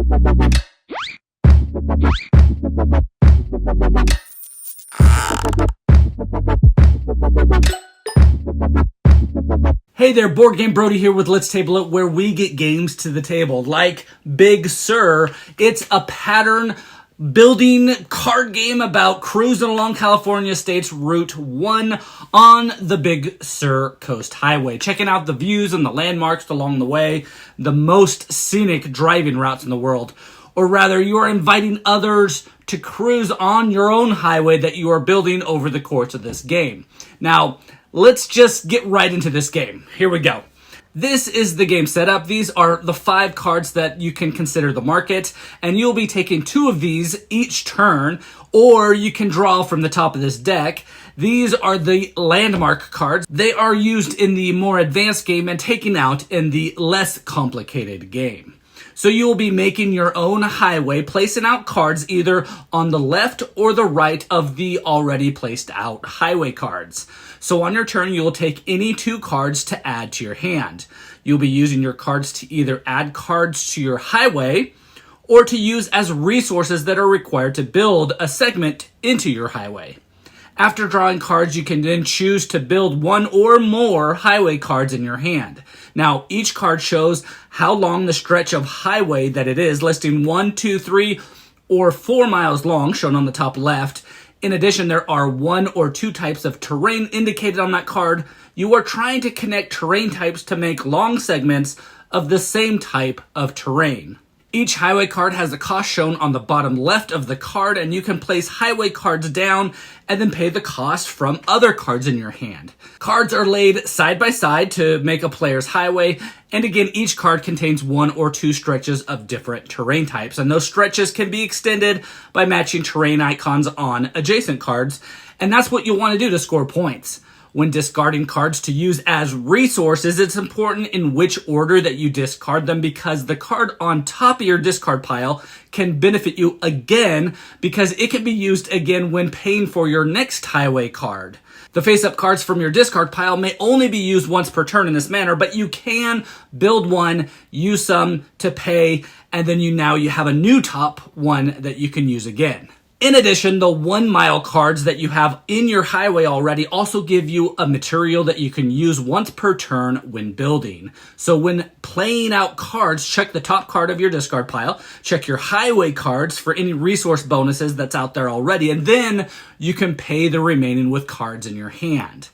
Hey there, Board Game Brody here with Let's Table It, where we get games to the table. Like Big Sur, it's a pattern building card game about cruising along California State's Route 1 on the Big Sur Coast Highway, checking out the views and the landmarks along the way, the most scenic driving routes in the world. Or rather, you are inviting others to cruise on your own highway that you are building over the course of this game. Now, let's just get right into this game. Here we go. This is the game setup. These are the 5 cards that you can consider the market, and you'll be taking 2 of these each turn, or you can draw from the top of this deck. These are the landmark cards. They are used in the more advanced game and taken out in the less complicated game. So you will be making your own highway, placing out cards either on the left or the right of the already placed out highway cards. So on your turn, you will take any 2 cards to add to your hand. You'll be using your cards to either add cards to your highway or to use as resources that are required to build a segment into your highway. After drawing cards, you can then choose to build 1 or more highway cards in your hand. Now, each card shows how long the stretch of highway that it is, listing 1, 2, 3, or 4 miles long, shown on the top left. In addition, there are 1 or 2 types of terrain indicated on that card. You are trying to connect terrain types to make long segments of the same type of terrain. Each highway card has a cost shown on the bottom left of the card, and you can place highway cards down and then pay the cost from other cards in your hand. Cards are laid side by side to make a player's highway, and again, each card contains 1 or 2 stretches of different terrain types, and those stretches can be extended by matching terrain icons on adjacent cards, and that's what you'll want to do to score points. When discarding cards to use as resources, it's important in which order that you discard them, because the card on top of your discard pile can benefit you again because it can be used again when paying for your next highway card. The face-up cards from your discard pile may only be used once per turn in this manner, but you can build one, use some to pay, and then you have a new top one that you can use again. In addition, the 1 mile cards that you have in your highway already also give you a material that you can use once per turn when building. So when playing out cards, check the top card of your discard pile, check your highway cards for any resource bonuses that's out there already, and then you can pay the remaining with cards in your hand.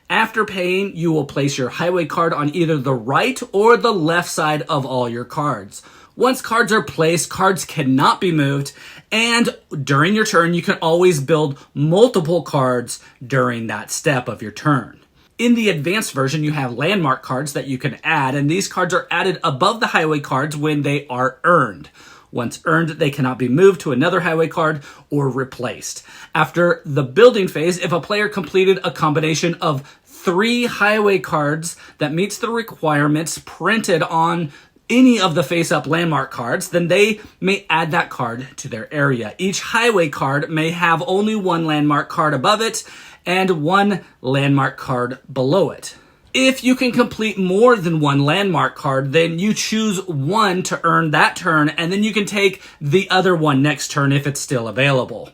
After paying, you will place your highway card on either the right or the left side of all your cards. Once cards are placed, cards cannot be moved, and during your turn, you can always build multiple cards during that step of your turn. In the advanced version, you have landmark cards that you can add, and these cards are added above the highway cards when they are earned. Once earned, they cannot be moved to another highway card or replaced. After the building phase, if a player completed a combination of 3 highway cards that meets the requirements printed on any of the face-up landmark cards, then they may add that card to their area. Each highway card may have only 1 landmark card above it and 1 landmark card below it. If you can complete more than 1 landmark card, then you choose 1 to earn that turn, and then you can take the other one next turn if it's still available.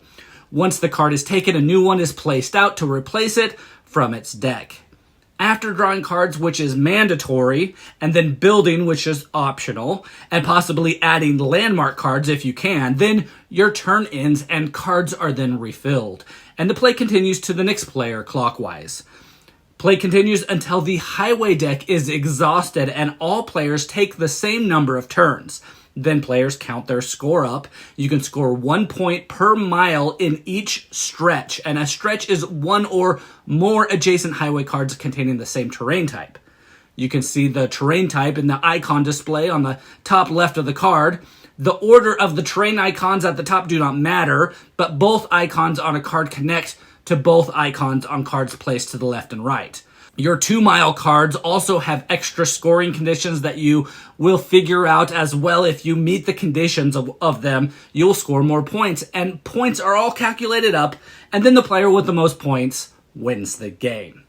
Once the card is taken, a new one is placed out to replace it from its deck. After drawing cards, which is mandatory, and then building, which is optional, and possibly adding landmark cards if you can, then your turn ends and cards are then refilled. And the play continues to the next player clockwise. Play continues until the highway deck is exhausted and all players take the same number of turns. Then players count their score up. You can score 1 point per mile in each stretch, and a stretch is 1 or more adjacent highway cards containing the same terrain type. You can see the terrain type in the icon display on the top left of the card. The order of the terrain icons at the top do not matter, but both icons on a card connect to both icons on cards placed to the left and right. Your 2 mile cards also have extra scoring conditions that you will figure out as well. If you meet the conditions of them, you'll score more points. And points are all calculated up, and then the player with the most points wins the game.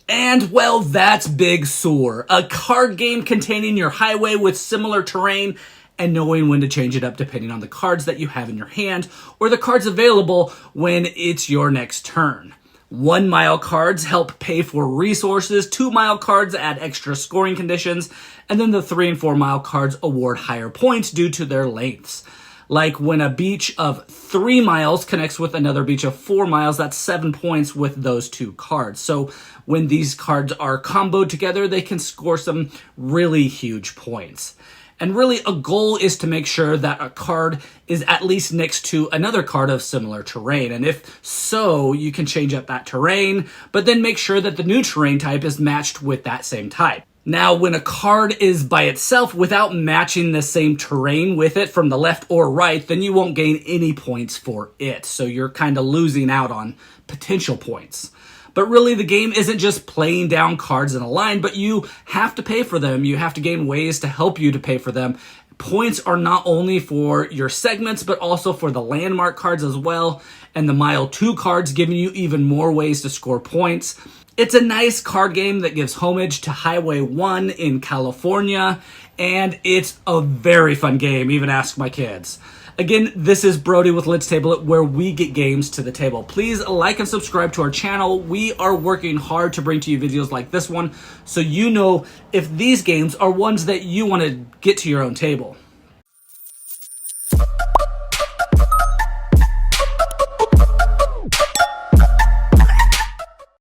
And, well, that's Big Sur, a card game containing your highway with similar terrain and knowing when to change it up depending on the cards that you have in your hand or the cards available when it's your next turn. 1 mile cards help pay for resources, 2 mile cards add extra scoring conditions, and then the 3 and 4 mile cards award higher points due to their lengths. Like when a beach of 3 miles connects with another beach of 4 miles, that's 7 points with those 2 cards. So when these cards are comboed together, they can score some really huge points. And really, a goal is to make sure that a card is at least next to another card of similar terrain. And if so, you can change up that terrain, but then make sure that the new terrain type is matched with that same type. Now, when a card is by itself without matching the same terrain with it from the left or right, then you won't gain any points for it. So you're kind of losing out on potential points. But really, the game isn't just playing down cards in a line, but you have to pay for them. You have to gain ways to help you to pay for them. Points are not only for your segments, but also for the landmark cards as well. And the Mile 2 cards giving you even more ways to score points. It's a nice card game that gives homage to Highway 1 in California. And it's a very fun game, even ask my kids. Again, this is Brody with Let's Table It, where we get games to the table. Please like and subscribe to our channel. We are working hard to bring to you videos like this one, so you know if these games are ones that you want to get to your own table.